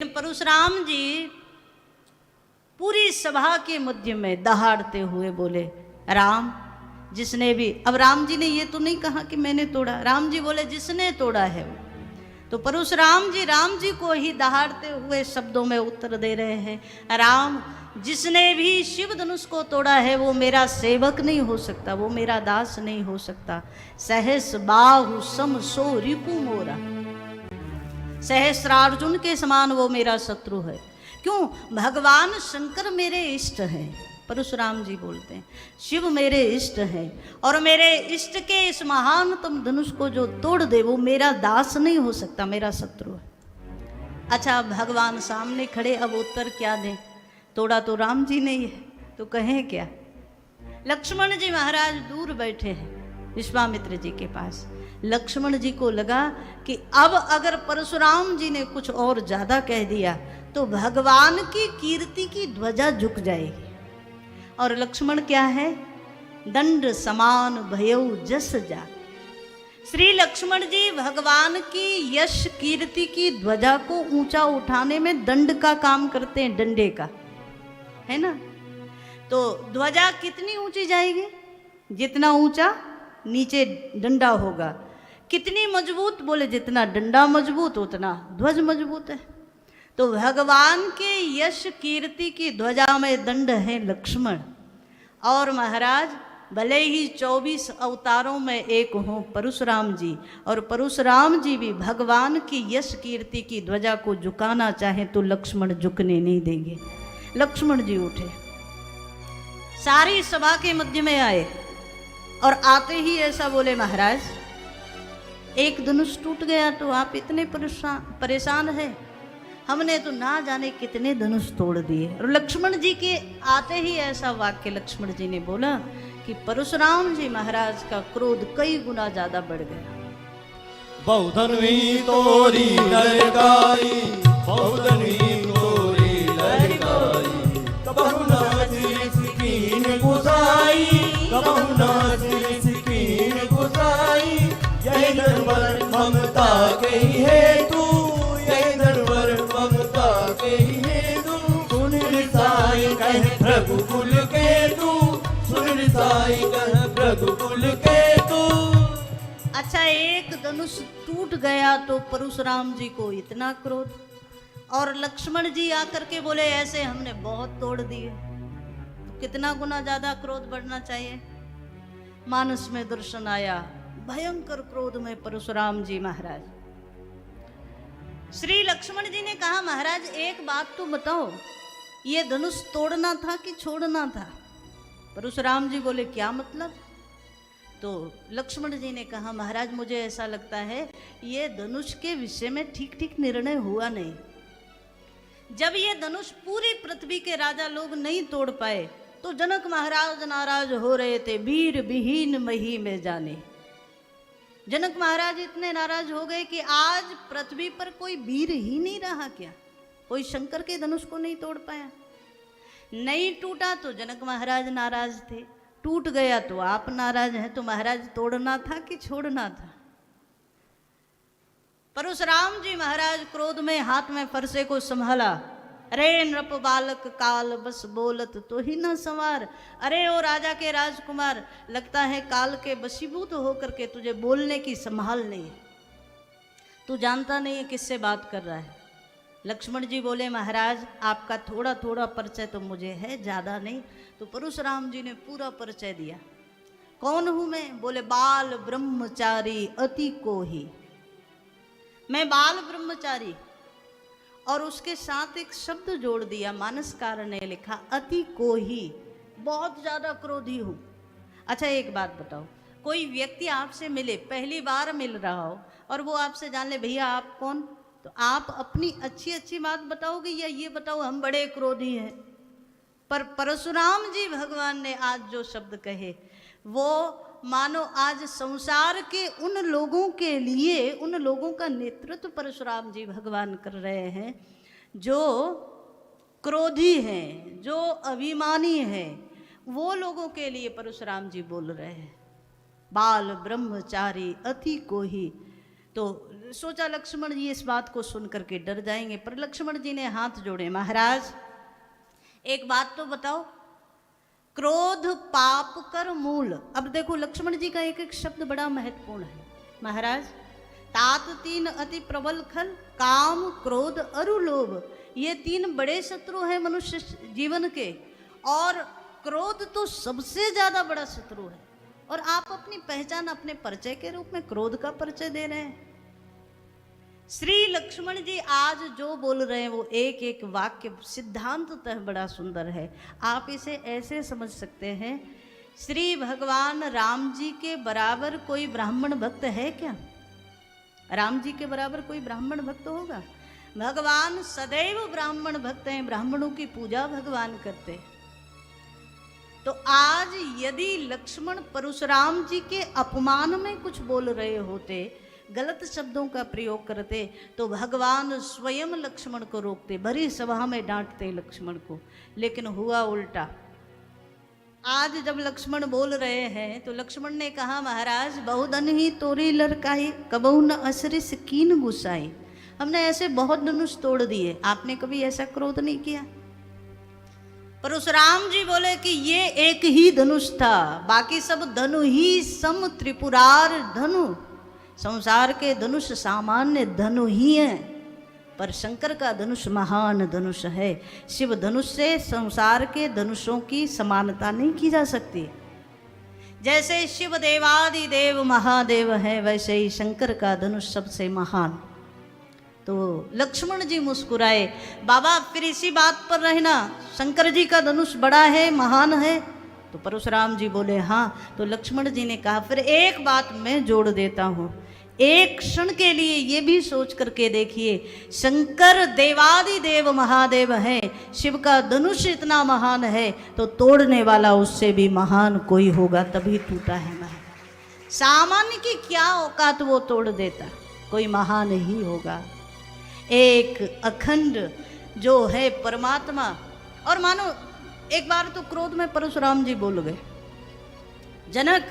परशुराम जी पूरी सभा के मध्य में दहाड़ते हुए बोले, राम जिसने भी, अब राम जी ने ये तो नहीं कहा कि मैंने तोड़ा, राम जी बोले जिसने तोड़ा है वो। तो परशुराम जी राम जी को ही दहाड़ते हुए शब्दों में उत्तर दे रहे हैं, राम जिसने भी शिव धनुष को तोड़ा है वो मेरा सेवक नहीं हो सकता, वो मेरा दास नहीं हो सकता। सहस बाहु सम सो रिपु मोरा, सहस्रार्जुन के समान वो मेरा शत्रु है। क्यों? भगवान शंकर मेरे इष्ट हैं। परशुराम जी बोलते हैं शिव मेरे इष्ट हैं और मेरे इष्ट के इस महानतम धनुष को जो तोड़ दे वो मेरा दास नहीं हो सकता, मेरा शत्रु है। अच्छा, भगवान सामने खड़े, अब उत्तर क्या दें? तोड़ा तो राम जी ने ही है, तो कहें क्या? लक्ष्मण जी महाराज दूर बैठे हैं विश्वामित्र जी के पास। लक्ष्मण जी को लगा कि अब अगर परशुराम जी ने कुछ और ज्यादा कह दिया तो भगवान की कीर्ति की ध्वजा झुक जाएगी। और लक्ष्मण क्या है? दंड समान भयउ जस जा। श्री लक्ष्मण जी भगवान की यश कीर्ति की ध्वजा को ऊंचा उठाने में दंड का काम करते हैं, डंडे का, है ना। तो ध्वजा कितनी ऊंची जाएगी? जितना ऊंचा नीचे डंडा होगा। कितनी मजबूत? बोले जितना डंडा मजबूत उतना ध्वज मजबूत है। तो भगवान के यश कीर्ति की ध्वजा में दंड है लक्ष्मण। और महाराज भले ही 24 अवतारों में एक हों परशुराम जी, और परशुराम जी भी भगवान की यश कीर्ति की ध्वजा को झुकाना चाहे तो लक्ष्मण झुकने नहीं देंगे। लक्ष्मण जी उठे, सारी सभा के मध्य में आए और आते ही ऐसा बोले, महाराज एक धनुष टूट गया तो आप इतने परेशान हैं, हमने तो ना जाने कितने धनुष तोड़ दिए। और लक्ष्मण जी के आते ही ऐसा वाक्य लक्ष्मण जी ने बोला कि परशुराम जी महाराज का क्रोध कई गुना ज्यादा बढ़ गया। बहुधनवी तोरी ललकारी, बहुधनवी तोरी ललकारी, कबहु नाच सिकीन गुसाई, कबहु नाच सिकीन गुसाई। यही धनवर ममता के ही हेतु, यही धनवर ममता के ही हेतु। सुन रिसाई कह रघुकुल के तू, सुन रिसाई कह रघुकुल के तू। अच्छा, एक धनुष टूट गया तो परशुराम जी को इतना क्रोध, और लक्ष्मण जी आकर के बोले ऐसे हमने बहुत तोड़ दिए, तो कितना गुना ज्यादा क्रोध बढ़ना चाहिए। मानस में दर्शन आया भयंकर क्रोध में परशुराम जी महाराज। श्री लक्ष्मण जी ने कहा, महाराज एक बात तो बताओ, ये धनुष तोड़ना था कि छोड़ना था? परशुराम जी बोले क्या मतलब? तो लक्ष्मण जी ने कहा, महाराज मुझे ऐसा लगता है ये धनुष के विषय में ठीक ठीक निर्णय हुआ नहीं। जब ये धनुष पूरी पृथ्वी के राजा लोग नहीं तोड़ पाए तो जनक महाराज नाराज हो रहे थे, वीर विहीन मही में जाने। जनक महाराज इतने नाराज हो गए कि आज पृथ्वी पर कोई वीर ही नहीं रहा क्या? कोई शंकर के धनुष को नहीं तोड़ पाया। नहीं टूटा तो जनक महाराज नाराज थे, टूट गया तो आप नाराज हैं। तो महाराज तोड़ना था कि छोड़ना था? परशुराम जी महाराज क्रोध में हाथ में फरसे को संभाला, अरे नृप बालक काल बस बोलत तो ही न संवार। अरे ओ राजा के राजकुमार, लगता है काल के बशीभूत होकर के तुझे बोलने की संभाल नहीं है, तू जानता नहीं है किससे बात कर रहा है। लक्ष्मण जी बोले, महाराज आपका थोड़ा थोड़ा परिचय तो मुझे है, ज्यादा नहीं। तो परशुराम जी ने पूरा परिचय दिया। कौन हूं मैं? बोले बाल ब्रह्मचारी अति को ही। मैं बाल ब्रह्मचारी, और उसके साथ एक शब्द जोड़ दिया, मानसकार ने लिखा अति को ही, बहुत ज्यादा क्रोधी हूं। अच्छा एक बात बताओ, कोई व्यक्ति आपसे मिले, पहली बार मिल रहा हो और वो आपसे जान ले भैया आप कौन, तो आप अपनी अच्छी अच्छी बात बताओगे या ये बताओ हम बड़े क्रोधी हैं? पर परशुराम जी भगवान ने आज जो शब्द कहे वो मानो आज संसार के उन लोगों के लिए, उन लोगों का नेतृत्व परशुराम जी भगवान कर रहे हैं जो क्रोधी हैं, जो अभिमानी हैं, वो लोगों के लिए परशुराम जी बोल रहे हैं। बाल ब्रह्मचारी अति को ही। तो सोचा लक्ष्मण जी इस बात को सुन करके डर जाएंगे, पर लक्ष्मण जी ने हाथ जोड़े, महाराज एक बात तो बताओ, क्रोध पाप कर मूल। अब देखो लक्ष्मण जी का एक एक शब्द बड़ा महत्वपूर्ण है। महाराज तात तीन अति प्रबल खल, काम क्रोध अरु लोभ, ये तीन बड़े शत्रु हैं मनुष्य जीवन के, और क्रोध तो सबसे ज्यादा बड़ा शत्रु है। और आप अपनी पहचान अपने परिचय के रूप में क्रोध का परिचय दे रहे हैं। श्री लक्ष्मण जी आज जो बोल रहे हैं वो एक एक वाक्य सिद्धांततः बड़ा सुंदर है। आप इसे ऐसे समझ सकते हैं, श्री भगवान राम जी के बराबर कोई ब्राह्मण भक्त है क्या? राम जी के बराबर कोई ब्राह्मण भक्त होगा? भगवान सदैव ब्राह्मण भक्त हैं, ब्राह्मणों की पूजा भगवान करते हैं। तो आज यदि लक्ष्मण परशुराम जी के अपमान में कुछ बोल रहे होते, गलत शब्दों का प्रयोग करते, तो भगवान स्वयं लक्ष्मण को रोकते, भरी सभा में डांटते लक्ष्मण को। लेकिन हुआ उल्टा। आज जब लक्ष्मण बोल रहे हैं तो लक्ष्मण ने कहा, महाराज बहुधन ही तोरी लड़काई, कबहु न असरिस कीन गुसाई। हमने ऐसे बहुत धनुष तोड़ दिए, आपने कभी ऐसा क्रोध नहीं किया। परशुराम जी बोले कि ये एक ही धनुष था, बाकी सब धनु ही सम त्रिपुरार धनु। संसार के धनुष सामान्य धनु ही हैं, पर शंकर का धनुष महान धनुष है। शिव धनुष से संसार के धनुषों की समानता नहीं की जा सकती। जैसे शिव देवादि देव महादेव है, वैसे ही शंकर का धनुष सबसे महान। तो लक्ष्मण जी मुस्कुराए, बाबा फिर इसी बात पर रहना, शंकर जी का धनुष बड़ा है, महान है। तो परशुराम जी बोले हाँ। तो लक्ष्मण जी ने कहा, फिर एक बात मैं जोड़ देता हूँ, एक क्षण के लिए ये भी सोच करके देखिए, शंकर देवादि देव महादेव है, शिव का धनुष इतना महान है, तो तोड़ने वाला उससे भी महान कोई होगा, तभी टूटा है महान। सामान्य की क्या औकात वो तोड़ देता, कोई महान ही होगा। एक अखंड जो है परमात्मा। और मानो एक बार तो क्रोध में परशुराम जी बोल गए, जनक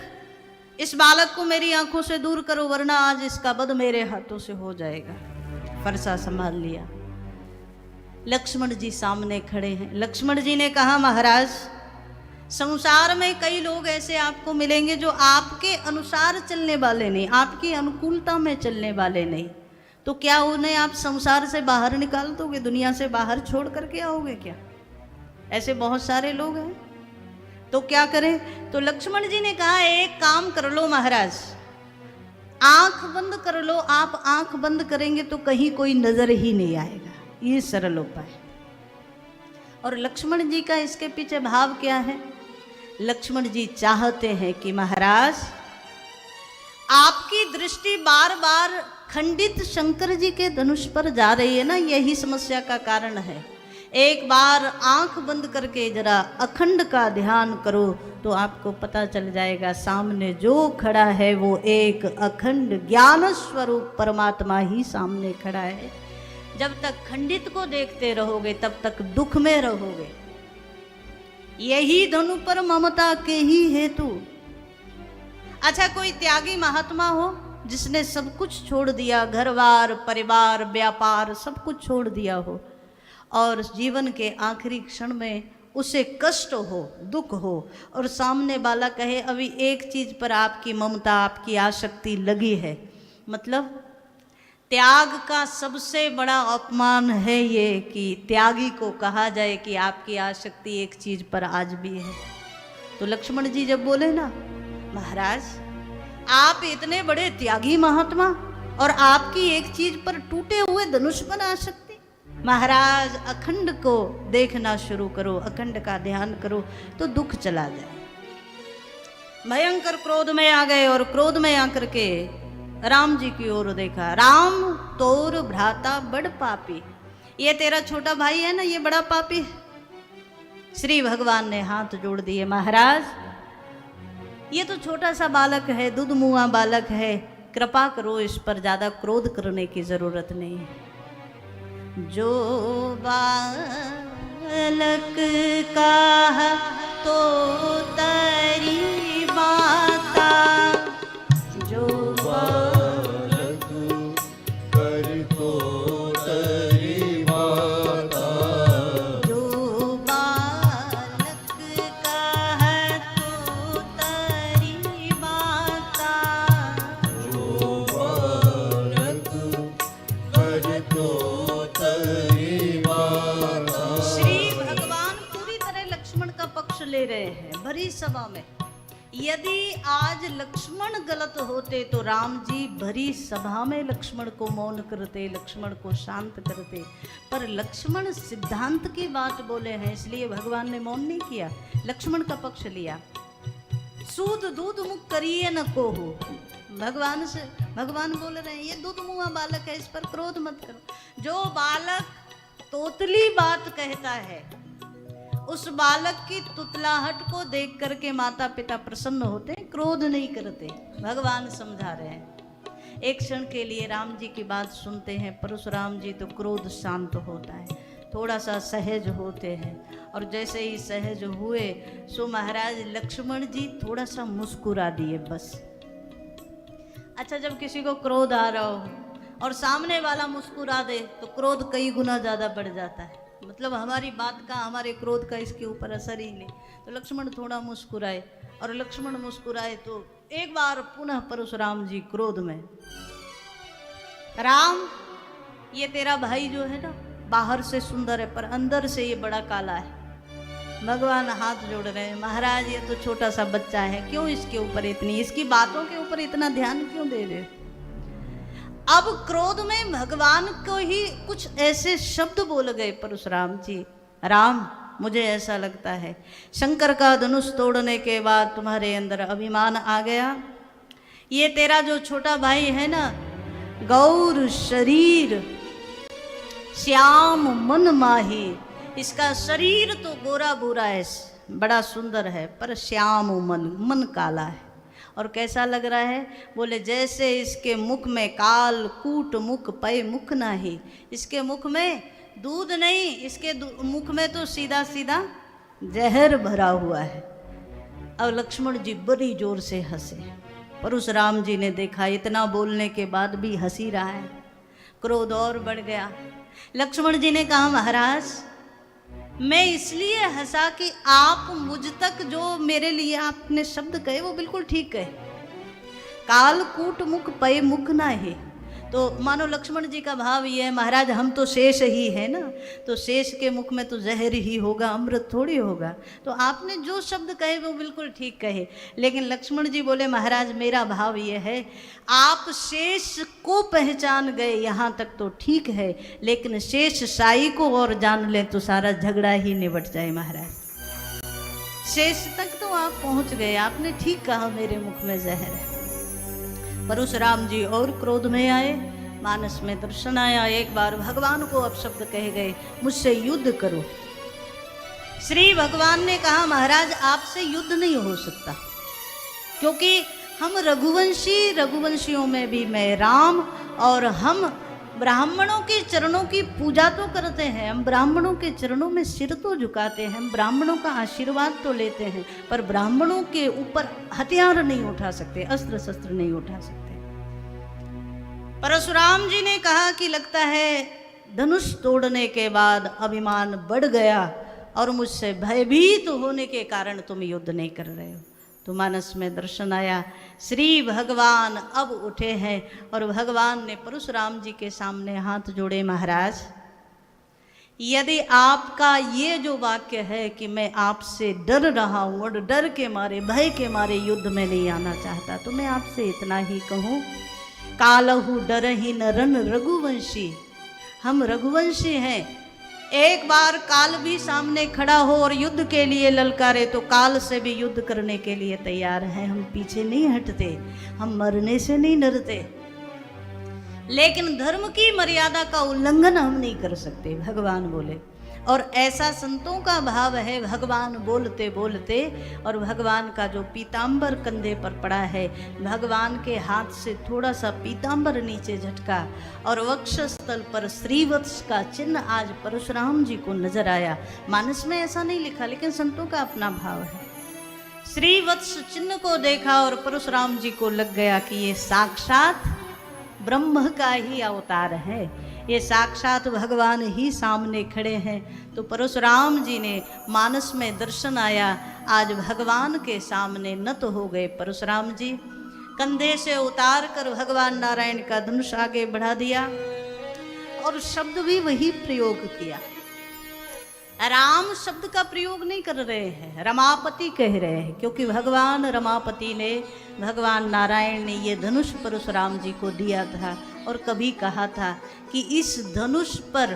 इस बालक को मेरी आंखों से दूर करो, वरना आज इसका वध मेरे हाथों से हो जाएगा। फरसा संभाल लिया। लक्ष्मण जी सामने खड़े हैं। लक्ष्मण जी ने कहा, महाराज संसार में कई लोग ऐसे आपको मिलेंगे जो आपके अनुसार चलने वाले नहीं, आपकी अनुकूलता में चलने वाले नहीं। तो क्या उन्हें आप संसार से बाहर निकाल दोगे, दुनिया से बाहर छोड़ करके आओगे क्या? ऐसे बहुत सारे लोग हैं, तो क्या करें? तो लक्ष्मण जी ने कहा, एक काम कर लो महाराज, आंख बंद कर लो। आप आंख बंद करेंगे तो कहीं कोई नजर ही नहीं आएगा, ये सरल उपाय। और लक्ष्मण जी का इसके पीछे भाव क्या है? लक्ष्मण जी चाहते हैं कि महाराज आपकी दृष्टि बार बार खंडित शंकर जी के धनुष पर जा रही है ना, यही समस्या का कारण है। एक बार आंख बंद करके जरा अखंड का ध्यान करो तो आपको पता चल जाएगा, सामने जो खड़ा है वो एक अखंड ज्ञान स्वरूप परमात्मा ही सामने खड़ा है। जब तक खंडित को देखते रहोगे तब तक दुख में रहोगे। यही धनु पर ममता के ही हेतु। अच्छा, कोई त्यागी महात्मा हो जिसने सब कुछ छोड़ दिया, घर बार परिवार व्यापार सब कुछ छोड़ दिया हो, और जीवन के आखिरी क्षण में उसे कष्ट हो, दुख हो, और सामने वाला कहे अभी एक चीज पर आपकी ममता, आपकी आसक्ति लगी है। मतलब त्याग का सबसे बड़ा अपमान है ये कि त्यागी को कहा जाए कि आपकी आसक्ति एक चीज पर आज भी है। तो लक्ष्मण जी जब बोले ना, महाराज आप इतने बड़े त्यागी महात्मा और आपकी एक चीज पर टूटे हुए धनुष पर आसक्ति, महाराज अखंड को देखना शुरू करो, अखंड का ध्यान करो तो दुख चला जाए। भयंकर क्रोध में आ गए और क्रोध में आकर के राम जी की ओर देखा। राम तोर भ्राता बड़ पापी, ये तेरा छोटा भाई है ना, ये बड़ा पापी है। श्री भगवान ने हाथ जोड़ दिए, महाराज ये तो छोटा सा बालक है, दूध मुआ बालक है, कृपा करो, इस पर ज्यादा क्रोध करने की जरूरत नहीं है। जो बालक का तो तरी माता, जो बालक ले रहे हैं भरी सभा में। यदि आज लक्ष्मण गलत होते तो राम जी भरी सभा में लक्ष्मण को मौन करते, लक्ष्मण को शांत करते, पर लक्ष्मण सिद्धांत की बात बोले हैं, इसलिए भगवान ने मौन नहीं किया, लक्ष्मण का पक्ष लिया। सूद दूध मुख करिए न को हो, भगवान बोल रहे हैं ये दूध मुआ बालक है, इस पर क्रोध मत करो। जो बालक तोतली बात कहता है उस बालक की तुतलाहट को देख करके माता पिता प्रसन्न होते, क्रोध नहीं करते। भगवान समझा रहे हैं। एक क्षण के लिए राम जी की बात सुनते हैं। परशुराम जी तो क्रोध शांत होता है, थोड़ा सा सहज होते हैं, और जैसे ही सहज हुए सो महाराज लक्ष्मण जी थोड़ा सा मुस्कुरा दिए बस। अच्छा, जब किसी को क्रोध आ रहा हो और सामने वाला मुस्कुरा दे तो क्रोध कई गुना ज़्यादा बढ़ जाता है, मतलब हमारी बात का, हमारे क्रोध का इसके ऊपर असर ही नहीं। तो लक्ष्मण थोड़ा मुस्कुराए, और लक्ष्मण मुस्कुराए तो एक बार पुनः परशुराम जी क्रोध में, राम ये तेरा भाई जो है ना बाहर से सुंदर है पर अंदर से ये बड़ा काला है। भगवान हाथ जोड़ रहे हैं, महाराज ये तो छोटा सा बच्चा है, क्यों इसके ऊपर इतनी, इसकी बातों के ऊपर इतना ध्यान क्यों दे रहे? अब क्रोध में भगवान को ही कुछ ऐसे शब्द बोल गए परशुराम जी, राम मुझे ऐसा लगता है शंकर का धनुष तोड़ने के बाद तुम्हारे अंदर अभिमान आ गया। ये तेरा जो छोटा भाई है ना, गौर शरीर श्याम मन माही, इसका शरीर तो गोरा बुरा है, बड़ा सुंदर है, पर श्याम मन काला है। और कैसा लग रहा है? बोले जैसे इसके मुख में काल कूट मुख पय मुख नाही, इसके मुख में दूध नहीं, इसके मुख में तो सीधा सीधा जहर भरा हुआ है। अब लक्ष्मण जी बड़ी जोर से हंसे। परशुराम जी ने देखा इतना बोलने के बाद भी हंसी रहा है, क्रोध और बढ़ गया। लक्ष्मण जी ने कहा महाराज मैं इसलिए हंसा कि आप मुझ तक जो मेरे लिए आपने शब्द कहे वो बिल्कुल ठीक है, काल कूट मुख पय मुख ना है। तो मानो लक्ष्मण जी का भाव ये है, महाराज हम तो शेष ही है ना, तो शेष के मुख में तो जहर ही होगा, अमृत थोड़ी होगा। तो आपने जो शब्द कहे वो बिल्कुल ठीक कहे। लेकिन लक्ष्मण जी बोले महाराज मेरा भाव ये है, आप शेष को पहचान गए यहाँ तक तो ठीक है, लेकिन शेष साई को और जान ले तो सारा झगड़ा ही निबट जाए। महाराज शेष तक तो आप पहुँच गए, आपने ठीक कहा मेरे मुख में जहर है। परशुराम जी और क्रोध में आए, मानस में दर्शन आया। एक बार भगवान को अपशब्द कहे गए, मुझसे युद्ध करो। श्री भगवान ने कहा महाराज आपसे युद्ध नहीं हो सकता, क्योंकि हम रघुवंशी, रघुवंशियों में भी मैं राम, और हम ब्राह्मणों के चरणों की पूजा तो करते हैं, हम ब्राह्मणों के चरणों में सिर तो झुकाते हैं, हम ब्राह्मणों का आशीर्वाद तो लेते हैं, पर ब्राह्मणों के ऊपर हथियार नहीं उठा सकते, अस्त्र शस्त्र नहीं उठा सकते। परशुराम जी ने कहा कि लगता है धनुष तोड़ने के बाद अभिमान बढ़ गया और मुझसे भयभीत होने के कारण तुम युद्ध नहीं कर रहे हो। तो मानस में दर्शन आया, श्री भगवान अब उठे हैं और भगवान ने परशुराम जी के सामने हाथ जोड़े, महाराज यदि आपका ये जो वाक्य है कि मैं आपसे डर रहा हूँ और डर के मारे, भय के मारे युद्ध में नहीं आना चाहता, तो मैं आपसे इतना ही कहूँ, कालहु डरहि नरन रघुवंशी, हम रघुवंशी हैं। एक बार काल भी सामने खड़ा हो और युद्ध के लिए ललकारे तो काल से भी युद्ध करने के लिए तैयार हैं, हम पीछे नहीं हटते, हम मरने से नहीं डरते, लेकिन धर्म की मर्यादा का उल्लंघन हम नहीं कर सकते, भगवान बोले। और ऐसा संतों का भाव है, भगवान बोलते बोलते, और भगवान का जो पीताम्बर कंधे पर पड़ा है, भगवान के हाथ से थोड़ा सा पीताम्बर नीचे झटका और वक्षस्थल पर श्रीवत्स का चिन्ह आज परशुराम जी को नजर आया। मानस में ऐसा नहीं लिखा, लेकिन संतों का अपना भाव है। श्रीवत्स चिन्ह को देखा और परशुराम जी को लग गया कि ये साक्षात ब्रह्म का ही अवतार है, ये साक्षात भगवान ही सामने खड़े हैं। तो परशुराम जी ने मानस में दर्शन आया, आज भगवान के सामने नत हो गए। परशुराम जी कंधे से उतार कर भगवान नारायण का धनुष आगे बढ़ा दिया और शब्द भी वही प्रयोग किया, राम शब्द का प्रयोग नहीं कर रहे हैं, रमापति कह रहे हैं, क्योंकि भगवान रमापति ने, भगवान नारायण ने ये धनुष परशुराम जी को दिया था और कभी कहा था कि इस धनुष पर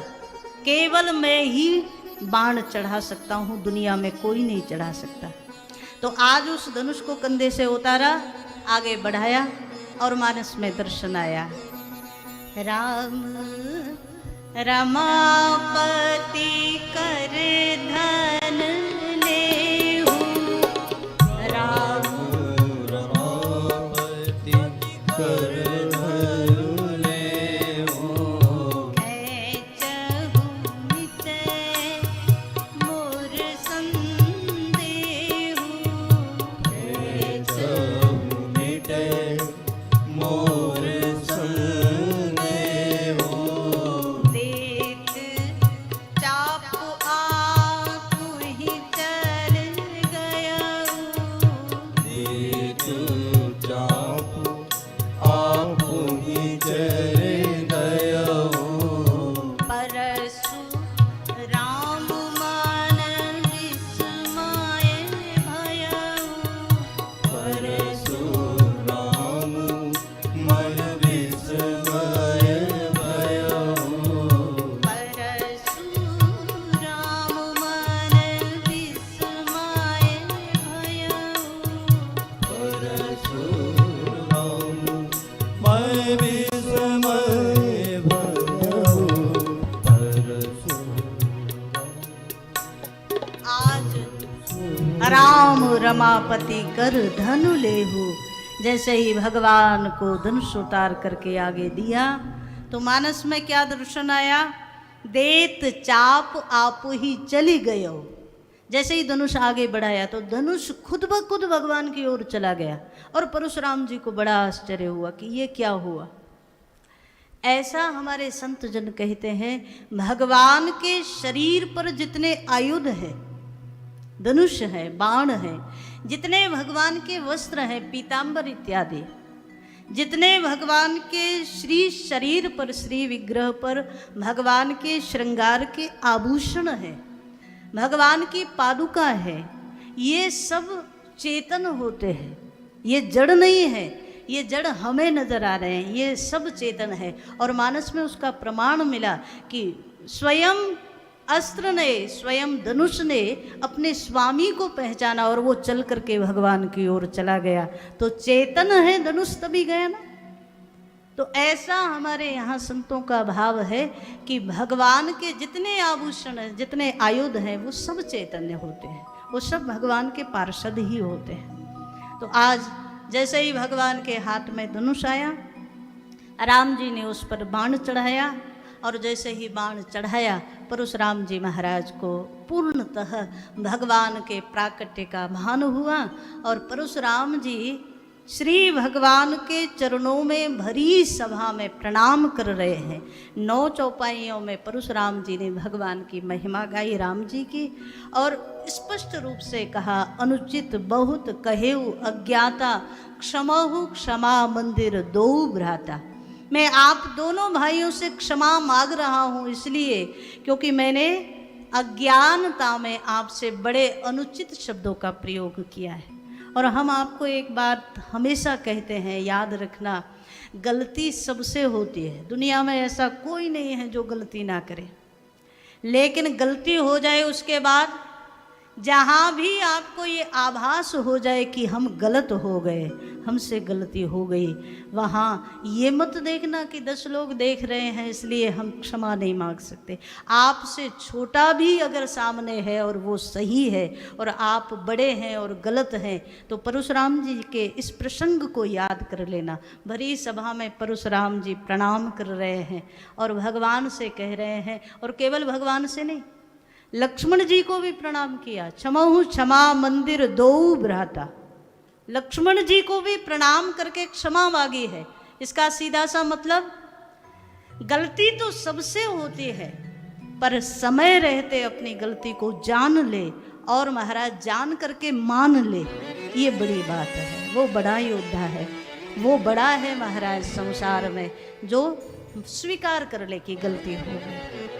केवल मैं ही बाण चढ़ा सकता हूँ, दुनिया में कोई नहीं चढ़ा सकता। तो आज उस धनुष को कंधे से उतारा, आगे बढ़ाया और मानस में दर्शन आया। राम रमापति कर धन लेहु, राम रमापति कर धन लेहु, खेचहु मिट मोर संदेहु, खेचहु मिटे मोर संदेहु, देत चाप आपु ही चल गयउ, देत चाप आपु ही चले गयउ, परशु राम मान विस्मय भयउ, परशुराम मन विस्मय भयउ, परशु राम मन विस्मय भयउ, परशुराम मन विस्मय भयउ, आज राम रमापति कर धनु लेहु, जैसे ही भगवान को धनुष उतार करके आगे दिया तो मानस में क्या दर्शन आया? देत चाप आप ही चली गयो। जैसे ही धनुष आगे बढ़ाया तो धनुष खुद ब खुद भगवान की ओर चला गया और परशुराम जी को बड़ा आश्चर्य हुआ कि ये क्या हुआ। ऐसा हमारे संत जन कहते हैं, भगवान के शरीर पर जितने आयुध हैं, धनुष है, बाण है, जितने भगवान के वस्त्र हैं, पीतांबर इत्यादि, जितने भगवान के श्री शरीर पर, श्री विग्रह पर भगवान के श्रृंगार के आभूषण है, भगवान की पादुका है, ये सब चेतन होते हैं, ये जड़ नहीं है। ये जड़ हमें नजर आ रहे हैं, ये सब चेतन है। और मानस में उसका प्रमाण मिला कि स्वयं अस्त्र ने, स्वयं धनुष ने अपने स्वामी को पहचाना और वो चल करके भगवान की ओर चला गया। तो चेतन है धनुष, तभी गया ना। तो ऐसा हमारे यहाँ संतों का भाव है कि भगवान के जितने आभूषण हैं, जितने आयुध हैं, वो सब चैतन्य होते हैं, वो सब भगवान के पार्षद ही होते हैं। तो आज जैसे ही भगवान के हाथ में धनुष आया, राम जी ने उस पर बाण चढ़ाया और जैसे ही बाण चढ़ाया परशुराम जी महाराज को पूर्णतः भगवान के प्राकट्य का भान हुआ और परशुराम जी श्री भगवान के चरणों में भरी सभा में प्रणाम कर रहे हैं। 9 चौपाइयों में परशुराम जी ने भगवान की महिमा गाई, राम जी की, और स्पष्ट रूप से कहा, अनुचित बहुत कहेउ अज्ञाता, क्षमहु क्षमा मंदिर दो भ्राता। मैं आप दोनों भाइयों से क्षमा मांग रहा हूँ इसलिए क्योंकि मैंने अज्ञानता में आपसे बड़े अनुचित शब्दों का प्रयोग किया है। और हम आपको एक बात हमेशा कहते हैं, याद रखना, गलती सबसे होती है। दुनिया में ऐसा कोई नहीं है जो गलती ना करे, लेकिन गलती हो जाए उसके बाद जहाँ भी आपको ये आभास हो जाए कि हम गलत हो गए, हमसे गलती हो गई, वहाँ ये मत देखना कि 10 लोग देख रहे हैं इसलिए हम क्षमा नहीं मांग सकते। आपसे छोटा भी अगर सामने है और वो सही है और आप बड़े हैं और गलत हैं, तो परशुराम जी के इस प्रसंग को याद कर लेना। भरी सभा में परशुराम जी प्रणाम कर रहे हैं और भगवान से कह रहे हैं, और केवल भगवान से नहीं, लक्ष्मण जी को भी प्रणाम किया। क्षमहु क्षमा मंदिर दो भ्राता, लक्ष्मण जी को भी प्रणाम करके क्षमा मांगी है। इसका सीधा सा मतलब, गलती तो सबसे होती है, पर समय रहते अपनी गलती को जान ले और महाराज जान करके मान ले, ये बड़ी बात है। वो बड़ा योद्धा है, वो बड़ा है महाराज संसार में, जो स्वीकार कर ले कि गलती हो गई।